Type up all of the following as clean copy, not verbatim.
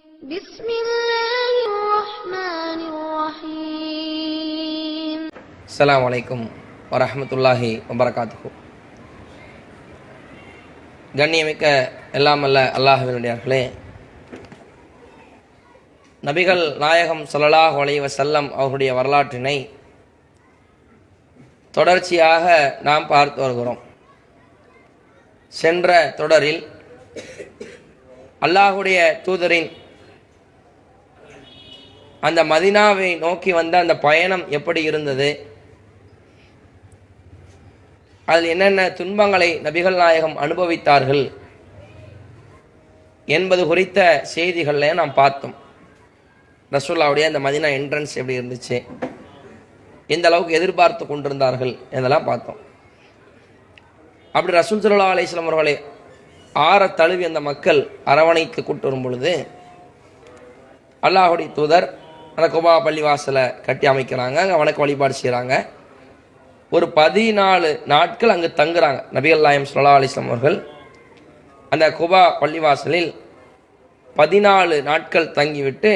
بسم الله الرحمن الرحيم. السلام عليكم ورحمة الله وبركاته. கண்ணியமிக்க எல்லாம் அல்ல அல்லாஹ்வினுடையார்களே, நபிகள் நாயகம் ஸல்லல்லாஹு அலைஹி வஸல்லம் அவர்களுடைய வரலாற்றினை தொடர்ச்சியாக நாம் பார்த்து வருகிறோம். சென்ற தொடரில் அல்லாஹுடைய தூதரின் அந்த மதீனாவை நோக்கி வந்த அந்த பயணம் எப்படி இருந்தது, அதில் என்னென்ன துன்பங்களை நபிகள் நாயகம் அனுபவித்தார்கள் என்பது குறித்த செய்திகளை நாம் பார்த்தோம். ரசூலுல்லாஹ்வுடைய அந்த மதீனா என்ட்ரன்ஸ் எப்படி இருந்துச்சு, எந்த அளவுக்கு எதிர்பார்த்து கொண்டிருந்தார்கள் என்றெல்லாம் பார்த்தோம். அப்படி ரசூல் ஸல்லல்லாஹு அலைஹி வஸல்லம் அவர்களை ஆற தழுவி அந்த மக்கள் அரவணைத்து கூட்டு வரும் பொழுது அல்லாஹுடைய தூதர் அந்த குபா பள்ளிவாசலை கட்டி அமைக்கிறாங்க, அங்கே வணக்க வழிபாடு செய்கிறாங்க. ஒரு 14 நாட்கள் அங்கு தங்குறாங்க. நபிகள் நாயகம் ஸல்லல்லாஹு அலைஹி வஸல்லம் அவர்கள் அந்த குபா பள்ளிவாசலில் 14 நாட்கள் தங்கிவிட்டு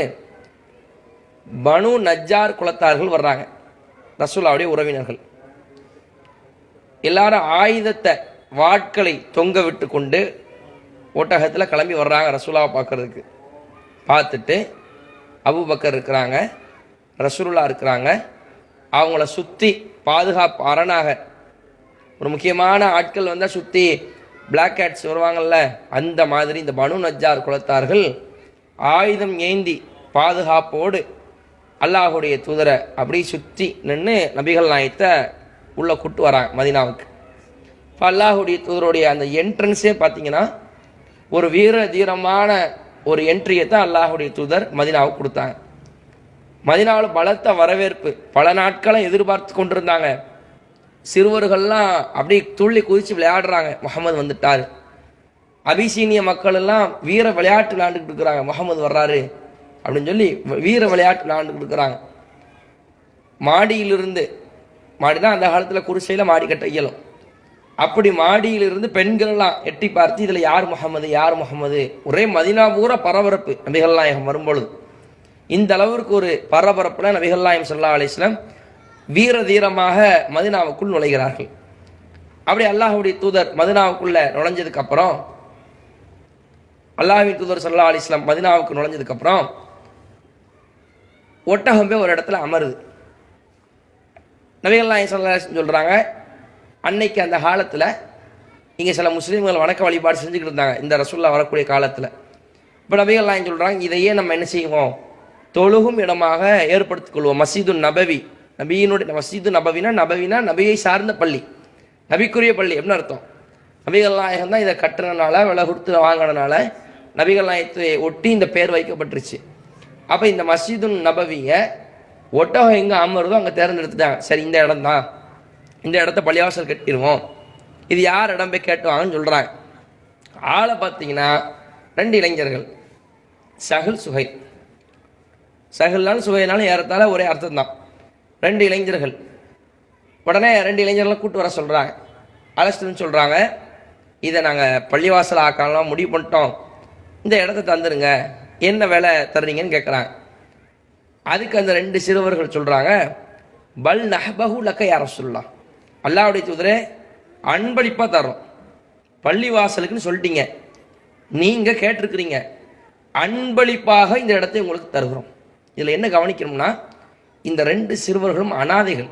பனு நஜ்ஜார் குலத்தார்கள் வர்றாங்க, ரசூலுல்லாஹ்வுடைய உறவினர்கள். எல்லாரும் ஆயுதத்தை வாட்களை தொங்க விட்டு கொண்டு ஒட்டகத்தில் கிளம்பி வர்றாங்க ரசூலுல்லாஹை பார்க்கறதுக்கு. பார்த்துட்டு அபூபக்கர் இருக்கிறாங்க, ரசூலுல்லாஹ் இருக்கிறாங்க. அவங்கள சுற்றி பாதுகாப்பு அரணாக ஒரு முக்கியமான ஆட்கள் வந்தால் சுற்றி பிளாக் கேட்ஸ் வருவாங்கள்ல, அந்த மாதிரி இந்த பனு நஜ்ஜார் குலத்தார்கள் ஆயுதம் ஏந்தி பாதுகாப்போடு அல்லாஹுடைய தூதரை அப்படி சுற்றி நின்று நபிகள் நாயகத்தை உள்ளே கூட்டு வராங்க மதீனாவுக்கு. இப்போ அல்லாஹுடைய தூதருடைய அந்த என்ட்ரன்ஸே பார்த்தீங்கன்னா ஒரு வீர தீரமான ஒரு என்ட்ரியை தான் அல்லாஹுடைய தூதர் மதீனாவுக்கு கொடுத்தாங்க. மதீனாவில் பலத்த வரவேற்பு, பல நாட்களாக எதிர்பார்த்து கொண்டிருந்தாங்க. சிறுவர்கள்லாம் அப்படி துள்ளி குதித்து விளையாடுறாங்க, முகமது வந்துட்டார். அபிசீனிய மக்கள் எல்லாம் வீர விளையாட்டு விளையாண்டுக்கிட்டு இருக்கிறாங்க, முகமது வர்றாரு அப்படின்னு சொல்லி வீர விளையாட்டு விளையாண்டுக்கிட்டு இருக்கிறாங்க. மாடியிலிருந்து, மாடினா அந்த காலத்தில் குடிசையில் மாடி கட்ட இயலும், அப்படி மாடியிலிருந்து பெண்கள்லாம் எட்டி பார்த்து இதில் யார் முகமது யார் முகமது, ஒரே மதீனா பூரா பரபரப்பு. நபிகள் நாயகம் வரும்பொழுது இந்த அளவிற்கு ஒரு பரபரப்பில் நபிகள் நாயகம் ஸல்லல்லாஹு அலைஹி வஸல்லம் வீர தீரமாக மதீனாவுக்குள் நுழைகிறார்கள். அப்படி அல்லாஹ்வுடைய தூதர் மதீனாவுக்குள்ள நுழைஞ்சதுக்கு அப்புறம், அல்லாஹ்வின் தூதர் ஸல்லல்லாஹு அலைஹி வஸல்லம் மதீனாவுக்கு நுழைஞ்சதுக்கு அப்புறம் ஒட்டகமே ஒரு இடத்துல அமருது. நபிகள் நாயகம் ஸல்லல்லாஹு அலைஹி வஸல்லம் சொல்றாங்க, அன்னைக்கு அந்த காலத்தில் இங்கே சில முஸ்லீம்கள் வணக்க வழிபாடு செஞ்சுக்கிட்டு இருந்தாங்க, இந்த ரசூலுல்லாஹ் வரக்கூடிய காலத்தில். இப்போ நபிகள் நாயகம் சொல்கிறாங்க, இதையே நம்ம என்ன செய்வோம், தொழுகும் இடமாக ஏற்படுத்திக் கொள்வோம். மஸ்ஜிது நபவி, நபியினுடைய மஸ்ஜிது நபவினா நபியை சார்ந்த பள்ளி, நபிக்குரிய பள்ளி அப்படின்னு அர்த்தம். நபிகள் நாயகம் தான் இதை கட்டுறதுனால, விலை கொடுத்து வாங்கினதுனால நபிகள் நாயகத்தை ஒட்டி இந்த பேர் வைக்கப்பட்டுருச்சு. அப்போ இந்த மஸ்ஜிது நபவியை ஒட்டகம் எங்கே அமருதோ அங்கே தேர்ந்தெடுத்துட்டாங்க. சரி, இந்த இடம் தான், இந்த இடத்த பள்ளிவாசல் கட்டிடுவோம், இது யார் இடம் போய் கேட்டுவாங்கன்னு சொல்கிறாங்க. ஆளை பார்த்தீங்கன்னா 2 இளைஞர்கள், சஹல் சுஹை. சஹல்னாலும் சுஹைனாலும் ஏறத்தால ஒரே அர்த்தம் தான், 2 இளைஞர்கள். உடனே 2 இளைஞர்களை கூட்டு வர சொல்கிறாங்க, அழைச்சிட்டுன்னு சொல்கிறாங்க, இதை நாங்கள் பள்ளிவாசல் ஆக்கலாம் முடிவு பண்ணிட்டோம், இந்த இடத்த தந்துருங்க, என்ன வேலை தர்றீங்கன்னு கேட்குறாங்க. அதுக்கு அந்த 2 சிறுவர்கள் சொல்கிறாங்க, பல் நஹ்பஹு லக்க யா ரசூலுல்லாஹ், அல்லாஹ்வுடைய தூதரே அன்பளிப்பாக தரோம், பள்ளிவாசலுக்குன்னு சொல்லிட்டீங்க, நீங்கள் கேட்டிருக்கிறீங்க, அன்பளிப்பாக இந்த இடத்தை உங்களுக்கு தருகிறோம். இதில் என்ன கவனிக்கணும்னா, இந்த 2 சிறுவர்களும் அனாதைகள்.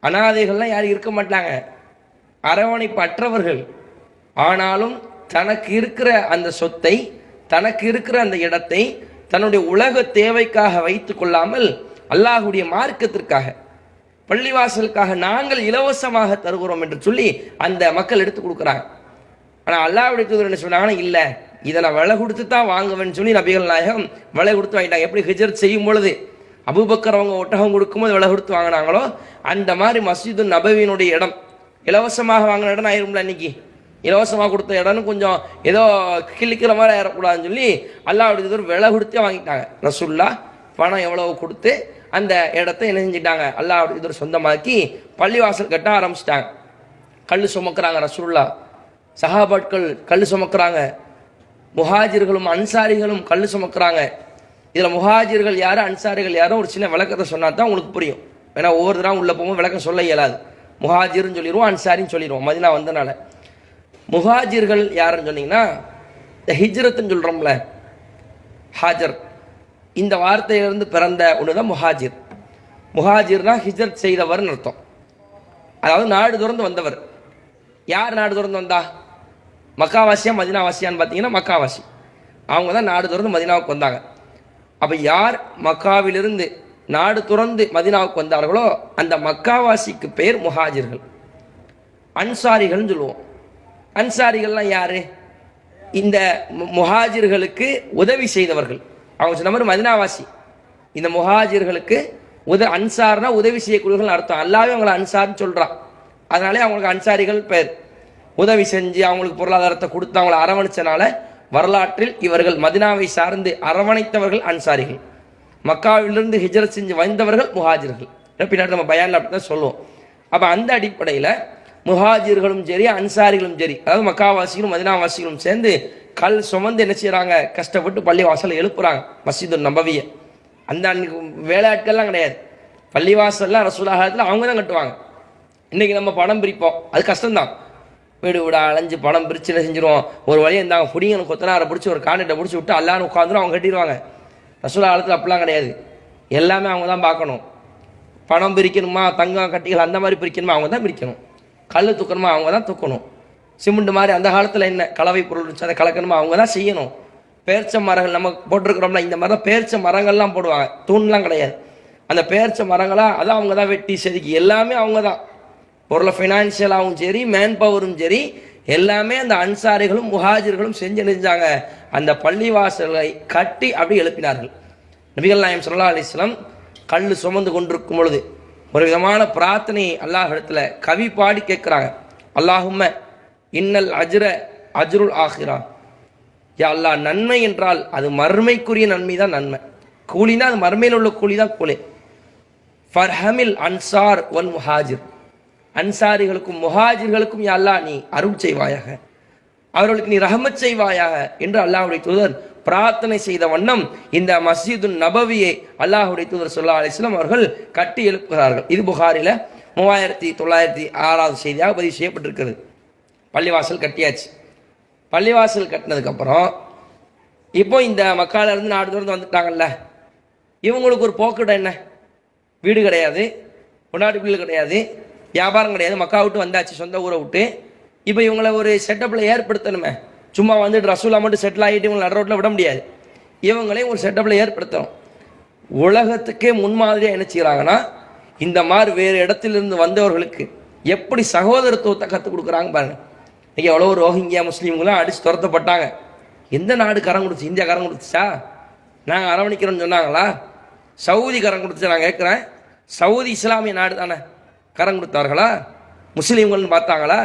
அனாதைகள்லாம் யாரும் இருக்க மாட்டாங்க, அரவணைப்பு அற்றவர்கள். ஆனாலும் தனக்கு இருக்கிற அந்த சொத்தை, தனக்கு இருக்கிற அந்த இடத்தை தன்னுடைய உலக தேவைக்காக வைத்து கொள்ளாமல் அல்லாஹ்வுடைய மார்க்கத்திற்காக, பள்ளிவாசலுக்காக நாங்கள் இலவசமாக தருகிறோம் என்று சொல்லி அந்த மக்கள் எடுத்து கொடுக்குறாங்க. ஆனால் அல்லாஹ்வுடைய தூதர் என்ன சொன்னாங்கன்னா, இல்லை இதை நான் விலை கொடுத்து தான் வாங்குவேன்னு சொல்லி நபிகள் நாயகம் விலை கொடுத்து வாங்கிட்டாங்க. எப்படி ஹிஜ்ரத் செய்யும் பொழுது அபூபக்கர் அவங்க ஒட்டகம் கொடுக்கும்போது விலை கொடுத்து வாங்கினாங்களோ, அந்த மாதிரி மஸ்ஜிது நபவியினுடைய இடம் இலவசமாக வாங்கின இடம் ஆயிரும்ல. இன்னைக்கு இலவசமாக கொடுத்த இடம்னு கொஞ்சம் ஏதோ கிழிக்கிற மாதிரி ஆயிடக்கூடாதுன்னு சொல்லி அல்லாஹ்வுடைய தூதர் விலை கொடுத்தே வாங்கிட்டாங்க. ரசூலுல்லாஹ் பணம் எவ்வளவு கொடுத்து அந்த இடத்த என்ன செஞ்சிட்டாங்க, அல்லாஹ்வுடைய தூதர் சொந்தமாக்கி பள்ளிவாசல் கட்ட ஆரம்பிச்சிட்டாங்க. கல் சுமக்கிறாங்க ரசூலுல்லாஹ், சஹாபாட்கள் கல் சுமக்கிறாங்க. முஹாஜிர்களும் அன்சாரிகளும் கல் சுமக்கிறாங்க. இதில் முஹாஜிர்கள் யாரு அன்சாரிகள் யாரும் ஒரு சின்ன விளக்கத்தை சொன்னா தான் உங்களுக்கு புரியும். ஏன்னா ஒவ்வொரு தடவை உள்ள போகும்போது விளக்கம் சொல்ல இயலாது. முஹாஜிர்னு சொல்லிடுவோம், அன்சாரின்னு சொல்லிடுவோம். மதினா வந்தனால முஹாஜிர்கள் யாருன்னு சொன்னீங்கன்னா, இந்த ஹிஜ்ரத்துன்னு சொல்கிறோம்ல, ஹாஜர், இந்த வார்த்தையிலிருந்து பிறந்த ஒன்று தான் முஹாஜிர். முஹாஜிர்னா ஹிஜ்ரத் செய்தவர்னு அர்த்தம். அதாவது நாடு துறந்து வந்தவர். யார் நாடு துறந்து வந்தா? மக்காவாசியா மதினாவாசியான்னு பார்த்தீங்கன்னா மக்காவாசி. அவங்க தான் நாடு துறந்து மதினாவுக்கு வந்தாங்க. அப்போ யார் மக்காவிலிருந்து நாடு துறந்து மதினாவுக்கு வந்தார்களோ அந்த மக்காவாசிக்கு பேர் முஹாஜிர்கள். அன்சாரிகள்னு சொல்லுவோம். அன்சாரிகள்லாம் யாரு? இந்த முஹாஜிர்களுக்கு உதவி செய்தவர்கள். அவங்க சொன்ன மாதிரி மதினாவாசி. இந்த முஹாஜிர்களுக்கு அன்சார்னா உதவி செய்யக்கூடியவர்கள் அர்த்தம். அல்லாவே அவங்களை அன்சார்னு சொல்றான். அதனாலே அவங்களுக்கு அன்சாரிகள் பேர். உதவி செஞ்சு அவங்களுக்கு பொருளாதாரத்தை கொடுத்து அவங்களை அரவணைச்சனால வரலாற்றில் இவர்கள் மதினாவை சார்ந்து அரவணைத்தவர்கள் அன்சாரிகள். மக்காவிலிருந்து ஹிஜ்ரத் செஞ்சு வந்தவர்கள் முஹாஜிர்கள். பின்னாடி நம்ம பயான்ல அப்படி தான் சொல்லுவோம். அப்போ அந்த அடிப்படையில் முஹாஜிர்களும் சரி அன்சாரிகளும் சரி, அதாவது மக்காவாசிகளும் மதினாவாசிகளும் சேர்ந்து கல் சுமந்து என்ன செய்யறாங்க? கஷ்டப்பட்டு பள்ளி வாசலை எழுப்புறாங்க, மஸ்ஜிது நபவியை. அந்த அன்னைக்கு வேலையாட்கள்லாம் கிடையாது. பள்ளிவாசல்லாம் ரசூலுல்லாஹி காலத்தில் அவங்க தான் கட்டுவாங்க. இன்னைக்கு நம்ம பணம் பிரிப்போம், அது கஷ்டம்தான். வீடு விட அலைஞ்சு பணம் பிரிச்சு என்ன செஞ்சிருவோம்? ஒரு வழியை இருந்தாங்க புடிங்கன்னு கொத்தனாரை பிடிச்சி ஒரு காண்டை பிடிச்சி விட்டு எல்லாரும் உட்காந்துரும், அவங்க கட்டிடுவாங்க. ரசூலுல்லாஹி காலத்தில் அப்படிலாம் கிடையாது. எல்லாமே அவங்க தான் பார்க்கணும். பணம் பிரிக்கணுமா, தங்கம் கட்டிகள் அந்த மாதிரி பிரிக்கணுமா, அவங்க தான் பிரிக்கணும். கல் தூக்கணுமா, அவங்க தான் தூக்கணும். சிமெண்ட் மாதிரி அந்த காலத்தில் என்ன கலவை பொருள் இருந்துச்சு, அதை கலக்கணுமா, அவங்க தான் செய்யணும். பேர்ச்ச மரங்கள் நம்ம போட்டிருக்கிறோம்ல, இந்த மாதிரி தான் பேர்ச்ச மரங்கள்லாம் போடுவாங்க, தூண்லாம் கிடையாது. அந்த பேர்ச்ச மரங்களாக அதான் அவங்க தான் வெட்டி செதுக்கி எல்லாமே அவங்க தான். பொருளை ஃபினான்ஷியலாகவும் சரி மேன் பவரும் சரி எல்லாமே அந்த அன்சாரிகளும் முஹாஜிர்களும் செஞ்சாங்க. அந்த பள்ளிவாசலை கட்டி அப்படி எழுப்பினார்கள். நபிகள் நாயகம் ஸல்லல்லாஹு அலைஹி வஸல்லம் கல் சுமந்து கொண்டிருக்கும் பொழுது ஒரு விதமான பிரார்த்தனை அல்லாஹ் இடத்துல கவி பாடி கேட்குறாங்க. அல்லாஹும்ம இன்னல் அஜ்ருல் ஆஹிரா. யா அல்லாஹ், நன்மை என்றால் அது மறுமைக்குரிய நன்மை தான் நன்மை. கூலினா அது மறுமையில் உள்ள கூலி தான் கூலி. ஃபர்ஹமில் அன்சார் ஒன் முஹாஜிர். அன்சாரிகளுக்கும் முஹாஜிர்களுக்கும் யா அல்லாஹ் நீ அருள் செய்வாயாக, அவர்களுக்கு நீ ரஹமத் செய்வாயாக என்று அல்லாஹ்வுடைய தூதர் பிரார்த்தனை செய்த வண்ணம் இந்த மஸ்ஜிது நபவியை அல்லாஹ்வுடைய தூதர் ஸல்லல்லாஹு அலைஹி வஸல்லம் அவர்கள் கட்டி எழுப்புகிறார்கள். இது புகாரில 3906 செய்தியாக பதிவு செய்யப்பட்டிருக்கிறது. பள்ளிவாசல் கட்டியாச்சு. பள்ளிவாசல் கட்டினதுக்கப்புறம் இப்போ இந்த மக்கால இருந்து நாடு துறந்து வந்துட்டாங்கல்ல, இவங்களுக்கு ஒரு போக்குடம் என்ன? வீடு கிடையாது, கொண்டாடி பிள்ளை கிடையாது, வியாபாரம் கிடையாது. மக்கா விட்டு வந்தாச்சு, சொந்த ஊரை விட்டு. இப்போ இவங்களை ஒரு செட்டப்பில் ஏற்படுத்தணுமே. சும்மா வந்துட்டு ரசூலா மட்டும் செட்டில் ஆகிட்டு இவங்களை நடு ரோட்டில் விட முடியாது. இவங்களையும் ஒரு செட்டப்பில் ஏற்படுத்தணும். உலகத்துக்கே முன்மாதிரியாக என்ன செய்கிறாங்கன்னா, இந்த மாதிரி வேறு இடத்திலிருந்து வந்தவர்களுக்கு எப்படி சகோதரத்துவத்தை கற்றுக் கொடுக்குறாங்க பாருங்க. இன்றைக்கி எவ்வளோ ரோஹிங்கியா முஸ்லீம்களாம் அடித்து துரத்தப்பட்டாங்க. எந்த நாடு கரம் கொடுத்துச்சு? இந்தியா கரம் கொடுத்துச்சா? நாங்கள் அரவணைக்கிறோன்னு சொன்னாங்களா? சவுதி கரம் கொடுத்துச்சு. நான் கேட்குறேன், சவுதி இஸ்லாமிய நாடு தானே, கரம் கொடுத்தார்களா? முஸ்லீம்கள்னு பார்த்தாங்களா?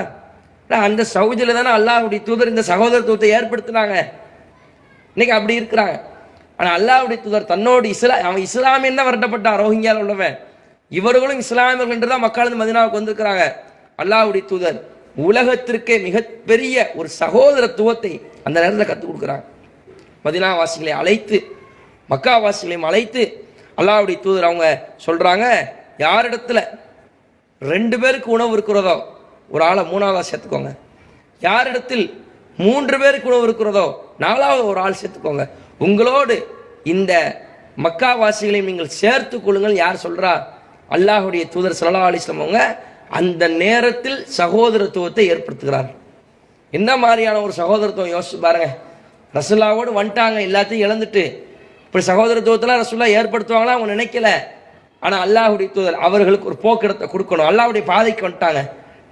அந்த சவுதியில் தானே அல்லாஹ்வுடைய தூதர் இந்த சகோதரத்துவத்தை ஏற்படுத்தினாங்க. இன்னைக்கு அப்படி இருக்கிறாங்க. ஆனால் அல்லாஹ்வுடைய தூதர் தன்னோடு அவன் இஸ்லாமியன் தான் வரட்டப்பட்டான், ரோஹிங்கியாவில் உள்ளவன். இவர்களும் இஸ்லாமியர்கள் என்று தான் மக்கள் மதீனாவுக்கு வந்திருக்கிறாங்க. அல்லாஹ்வுடைய தூதர் உலகத்திற்கே மிகப்பெரிய ஒரு சகோதரத்துவத்தை அந்த நேரத்தில் கற்றுக் கொடுக்குறாங்க. மதீனாவாசிகளை அழைத்து மக்காவாசிகளையும் அழைத்து அல்லாஹ்வுடைய தூதர் அவங்க சொல்றாங்க, யாரிடத்துல 2 பேருக்கு உணவு இருக்கிறதோ ஒரு ஆளை 3ஆவதா சேர்த்துக்கோங்க. யாரிடத்தில் 3 பேருக்கு உணவு இருக்கிறதோ 4ஆவது ஒரு ஆள் சேர்த்துக்கோங்க. உங்களோடு இந்த மக்காவாசிகளையும் நீங்கள் சேர்த்து கொள்ளுங்கள். யார் சொல்றா? அல்லாஹ்வுடைய தூதர் ஸல்லல்லாஹு அலைஹி வஸல்லம் அவங்க அந்த நேரத்தில் சகோதரத்துவத்தை ஏற்படுத்துகிறார். என்ன மாதிரியான ஒரு சகோதரத்துவம் யோசிச்சு பாருங்க. ரசூலுல்லாவோடு வந்துட்டாங்க, எல்லாத்தையும் இழந்துட்டு இப்படி சகோதரத்துவத்தெல்லாம் ரசூலுல்லாஹ் ஏற்படுத்துவாங்களா அவங்க நினைக்கல. ஆனால் அல்லாஹ்வுடைய தூதர் அவர்களுக்கு ஒரு போக்கிடத்தை கொடுக்கணும். அல்லாஹ்வுடைய பாதைக்கு வந்துட்டாங்க,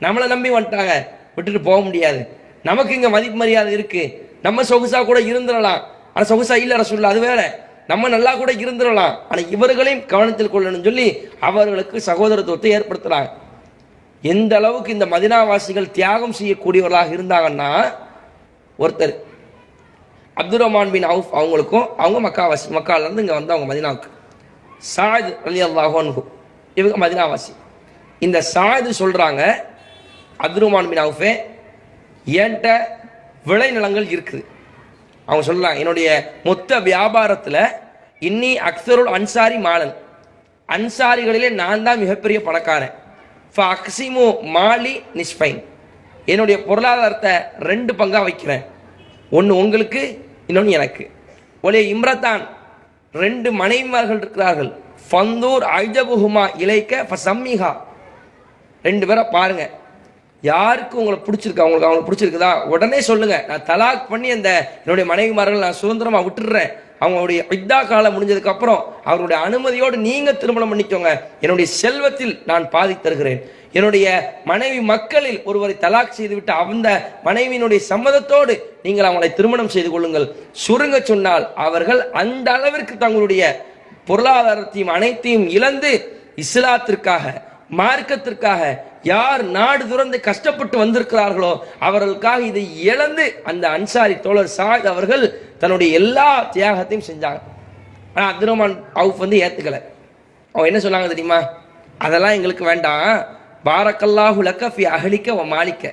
நம்மளை நம்பி வந்துட்டாங்க, விட்டுட்டு போக முடியாது. நமக்கு இங்கே மதிப்பு மரியாதை இருக்கு, நம்ம சொகுசா கூட இருந்துடலாம். ஆனால் சொகுசா இல்லை ரசூலுல்லாஹ், அது வேற. நம்ம நல்லா கூட இருந்துடலாம், ஆனால் இவர்களையும் கவனத்தில் கொள்ளணும்னு சொல்லி அவர்களுக்கு சகோதரத்துவத்தை ஏற்படுத்துறாங்க. எந்த அளவுக்கு இந்த மதீனாவாசிகள் தியாகம் செய்யக்கூடியவர்களாக இருந்தாங்கன்னா, ஒருத்தர் அப்துர் ரஹ்மான் பின் அவுஃப் அவங்களுக்கும், அவங்க மக்காவிலேருந்து இங்கே வந்தவங்க மதீனாவுக்கு. சாயித் ரலியல்லாஹு அன்ஹு இவங்க மதீனாவாசி. இந்த சாயித் சொல்கிறாங்க, அப்துர் ரஹ்மான் பின் அவுஃபே, என்கிட்ட விளைநிலங்கள் இருக்குது, அவங்க சொல்றாங்க, என்னுடைய மொத்த வியாபாரத்தில் இன்னி அக்ஸருல் அன்சாரி மாலன், அன்சாரிகளிலே நான் தான் மிகப்பெரிய பணக்காரன். அக்ஸிமு மாலி நிஸ்பைன், என்னுடைய பொருளாதாரத்தை 2 பங்காக வைக்கிறேன், ஒன்று உங்களுக்கு இன்னொன்று எனக்கு. ஒரே இம்ரத்தான், 2 மனைவிமார்கள் இருக்கிறார்கள். ஃபந்தூர் அஜபுஹுமா இலைக்க ஃபசம்மிஹா, 2 பேரை பாருங்க, யாருக்கு உங்களை பிடிச்சிருக்கா, அவங்களுக்கு பிடிச்சிருக்குதா உடனே சொல்லுங்க, நான் தலாக் பண்ணி அந்த என்னுடைய மனைவிமார்கள் நான் சுதந்திரமாக விட்டுடுறேன். அவங்களுடைய இத்தா காலம் முடிஞ்சதுக்கு அப்புறம் அவருடைய அனுமதியோடு நீங்க திருமணம் பண்ணிக்கோங்க, என்னுடைய செல்வத்தில் நான் பாதி தருகிறேன். என்னுடைய மனைவி மக்களில் ஒருவரை தலாக் செய்துவிட்டு அந்த மனைவியினுடைய சம்மதத்தோடு நீங்கள் அவங்களை திருமணம் செய்து கொள்ளுங்கள். சுருங்க சொன்னால் அவர்கள் அந்த அளவிற்கு தங்களுடைய பொருளாதாரத்தையும் அனைத்தையும் இழந்து இஸ்லாத்திற்காக, மார்க்கத்திற்காக யார் நாடு துறந்து கஷ்டப்பட்டு வந்திருக்கிறார்களோ அவர்களுக்காக இதை இழந்து அந்த அன்சாரி தோழர் சாத் அவர்கள் தன்னுடைய எல்லா தியாகத்தையும் செஞ்சாங்க. ஆனால் அப்துல் ரஹ்மான் அவுஃப் ஏற்றுக்கலை. அவங்க என்ன சொன்னாங்க தெரியுமா? அதெல்லாம் எங்களுக்கு வேண்டாம், பாரக்கல்லாஹு லக்க ஃபி அஹ்லிக்க வ மாலிக்க,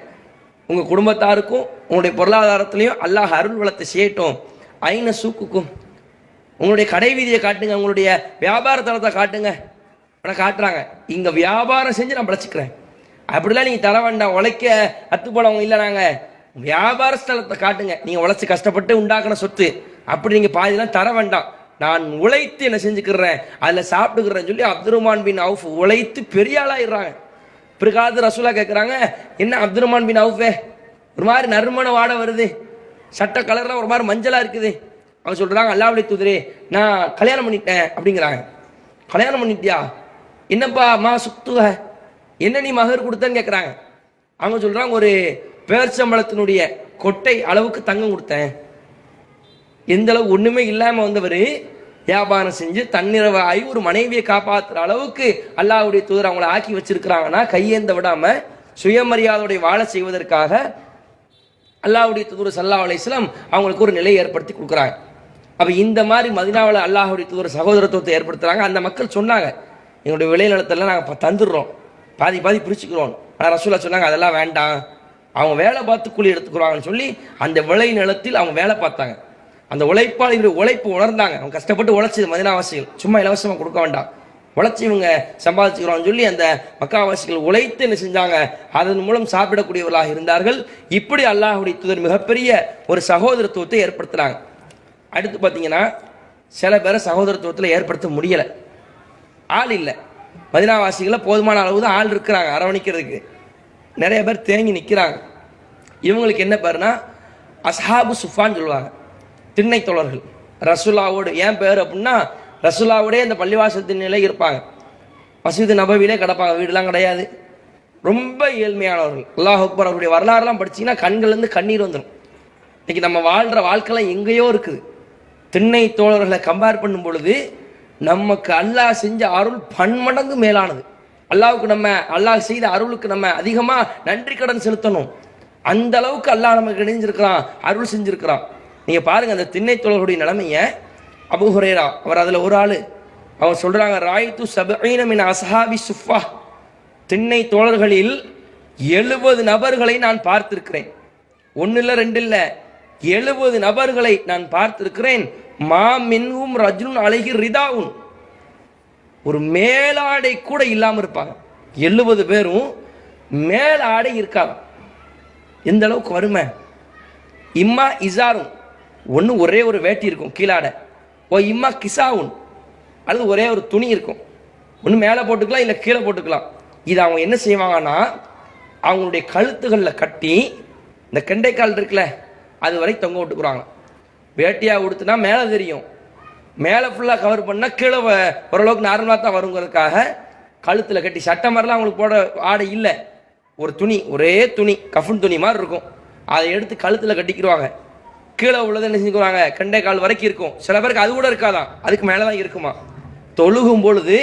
உங்கள் குடும்பத்தாருக்கும் உங்களுடைய பொருளாதாரத்திலையும் அல்லாஹ் அருள் வளத்தை செய்யட்டும். ஐன சூக்குக்கும், உங்களுடைய கடை வீதியை காட்டுங்க, உங்களுடைய வியாபார தளத்தை காட்டுங்க. ஆனால் காட்டுறாங்க, இங்கே வியாபாரம் செஞ்சு நான் பழச்சிக்கிறேன், அப்படிலாம் நீங்கள் தர வேண்டாம், உழைக்க அத்து போனவங்க இல்லை, நாங்கள் வியாபார ஸ்தலத்தை காட்டுங்க, நீங்கள் உழைச்சி கஷ்டப்பட்டு உண்டாக்கின சொத்து, அப்படி நீங்கள் பாதிலாம் தர வேண்டாம், நான் உழைத்து என்ன செஞ்சுக்கிறேன், அதில் சாப்பிட்டுக்கிறேன்னு சொல்லி அப்துல் ரஹ்மான் பின் அவுஃப் உழைத்து பெரிய ஆளாயிடுறாங்க. பிற்காலத்து ரசூலா கேட்குறாங்க, என்ன அப்துல் ரஹ்மான் பின் அவுஃபே ஒரு மாதிரி நறுமண வாடை வருது, சட்ட கலர்லாம் ஒரு மாதிரி மஞ்சளாக இருக்குது. அவங்க சொல்கிறாங்க, அல்லாஹ்வுடைய தூதரே நான் கல்யாணம் பண்ணிட்டேன் அப்படிங்கிறாங்க. கல்யாணம் பண்ணிட்டியா? என்னப்பா மா சுத்துவ, என்ன நீ மகர் கொடுத்தன்னு கேட்குறாங்க. அவங்க சொல்கிறாங்க, ஒரு பேர்ச்சம்பளத்தினுடைய கொட்டை அளவுக்கு தங்கம் கொடுத்தேன். எந்த அளவு ஒன்றுமே இல்லாமல் வந்தவர் வியாபாரம் செஞ்சு தன்னிறவாகி ஒரு மனைவியை காப்பாற்றுற அளவுக்கு அல்லாஹ்வுடைய தூதர் அவங்கள ஆக்கி வச்சிருக்கிறாங்கன்னா, கையேந்த விடாமல் சுயமரியாதையுடைய வாழ செய்வதற்காக அல்லாஹ்வுடைய தூதர் ஸல்லல்லாஹு அலைஹி வஸல்லம் அவங்களுக்கு ஒரு நிலையை ஏற்படுத்தி கொடுக்குறாங்க. அப்போ இந்த மாதிரி மதீனாவில் அல்லாஹ்வுடைய தூதர் சகோதரத்துவத்தை ஏற்படுத்துகிறாங்க. அந்த மக்கள் சொன்னாங்க, எங்களுடைய விளைநிலத்தெல்லாம் நாங்கள் தந்துடுறோம், பாதி பாதி பிரிச்சுக்கிறோம். ஆனால் ரசூலா சொன்னாங்க, அதெல்லாம் வேண்டாம், அவங்க வேலை பார்த்து கூலி எடுத்துக்கிறாங்கன்னு சொல்லி அந்த விளை நிலத்தில் அவங்க வேலை பார்த்தாங்க. அந்த உழைப்பாளிகளுடைய உழைப்பு உணர்ந்தாங்க. அவங்க கஷ்டப்பட்டு உழைச்சது மதீனாவாசிகள், சும்மா இலவசமாக கொடுக்க வேண்டாம், உழைச்சி இவங்க சம்பாதிச்சுக்கிறோம்னு சொல்லி அந்த மக்காவாசிகள் உழைத்து என்ன செஞ்சாங்க, அதன் மூலம் சாப்பிடக்கூடியவர்களாக இருந்தார்கள். இப்படி அல்லாஹ்வுடைய தூதர் மிகப்பெரிய ஒரு சகோதரத்துவத்தை ஏற்படுத்துகிறாங்க. அடுத்து பார்த்தீங்கன்னா, சில பேரை சகோதரத்துவத்தில் ஏற்படுத்த முடியலை, ஆள் இல்லை. மதீனாவாசிகளை போதுமான அளவு தான் ஆள் இருக்கிறாங்க அரவணைக்கிறதுக்கு, நிறைய பேர் தேங்கி நிற்கிறாங்க. இவங்களுக்கு என்ன பேருனா அஸ்ஹாபு சுஃபான்னு சொல்லுவாங்க, திண்ணை தோழர்கள். ரசூலாவோடு ஏன் பேர் அப்படின்னா, ரசூலாவோடே அந்த பள்ளிவாசல் திண்ணையிலே இருப்பாங்க, மஸ்ஜித் நபவிலே கிடப்பாங்க, வீடுலாம் கிடையாது, ரொம்ப ஏழ்மையானவர்கள். அல்லாஹ் அக்பர். அவருடைய வரலாறுலாம் படிச்சிங்கன்னா கண்கள்லேருந்து கண்ணீர் வந்துடும். இன்னைக்கு நம்ம வாழ்கிற வாழ்க்கைலாம் எங்கேயோ இருக்குது. திண்ணை தோழர்களை கம்பேர் பண்ணும் பொழுது நமக்கு அல்லாஹ் செஞ்ச அருள் பன்மடங்கு மேலானது. அல்லாஹ் செய்த அருளுக்கு நம்ம அதிகமாக நன்றி கடன் செலுத்தணும். அந்த அளவுக்கு அல்லாஹ் நமக்கு இணைஞ்சிருக்கிறான், அருள் செஞ்சிருக்கிறான். நீங்கள் பாருங்கள் அந்த திண்ணை தோழர்களுடைய நிலைமையை. அபூ ஹுரைரா அவர் அதில் ஒரு ஆள், அவர் சொல்கிறாங்க, ராய்து சபீன மின் அஸ்ஹாபி சுஃபா, திண்ணை தோழர்களில் 70 நபர்களை நான் பார்த்திருக்கிறேன். 1 இல்லை 2 இல்லை, 70 நபர்களை நான் பார்த்திருக்கிறேன். மா மின்ஹும் ரஜுலுன் அலைஹி ரிதாவுன், ஒரு மேலாடை கூட இல்லாமல் இருப்பாங்க. 70 பேரும் மேலாடை இருக்காங்க. எந்த அளவுக்கு வறுமை! இம்மா இசாரும், ஒன்று ஒரே ஒரு வேட்டி இருக்கும் கீழாட, ஓ இம்மா கிசாவுன், அல்லது ஒரே ஒரு துணி இருக்கும், ஒன்று மேலே போட்டுக்கலாம் இல்லை கீழே போட்டுக்கலாம். இது அவங்க என்ன செய்வாங்கன்னா, அவங்களுடைய கழுத்துகளில் கட்டி இந்த கெண்டைக்கால் இருக்குல்ல அது வரை தொங்க விட்டுக்குறாங்க. வேட்டியாக உடுத்துனா மேலே தெரியும், மேலே ஃபுல்லாக கவர் பண்ணால் கீழே ஓரளவுக்கு நார்மலாக தான் வருங்கிறதுக்காக கழுத்தில் கட்டி, சட்டை மாதிரிலாம் அவங்களுக்கு போட ஆடை இல்லை, ஒரு துணி, ஒரே துணி, கஃன் துணி மாதிரி இருக்கும், அதை எடுத்து கழுத்தில் கட்டிக்கிடுவாங்க. கீழே உள்ளதை என்ன செஞ்சுக்குவாங்க, கெண்டை கால் வரைக்கும் இருக்கும். சில பேருக்கு அது கூட இருக்காதான், அதுக்கு மேலே தான் இருக்குமா. தொழுகும் பொழுது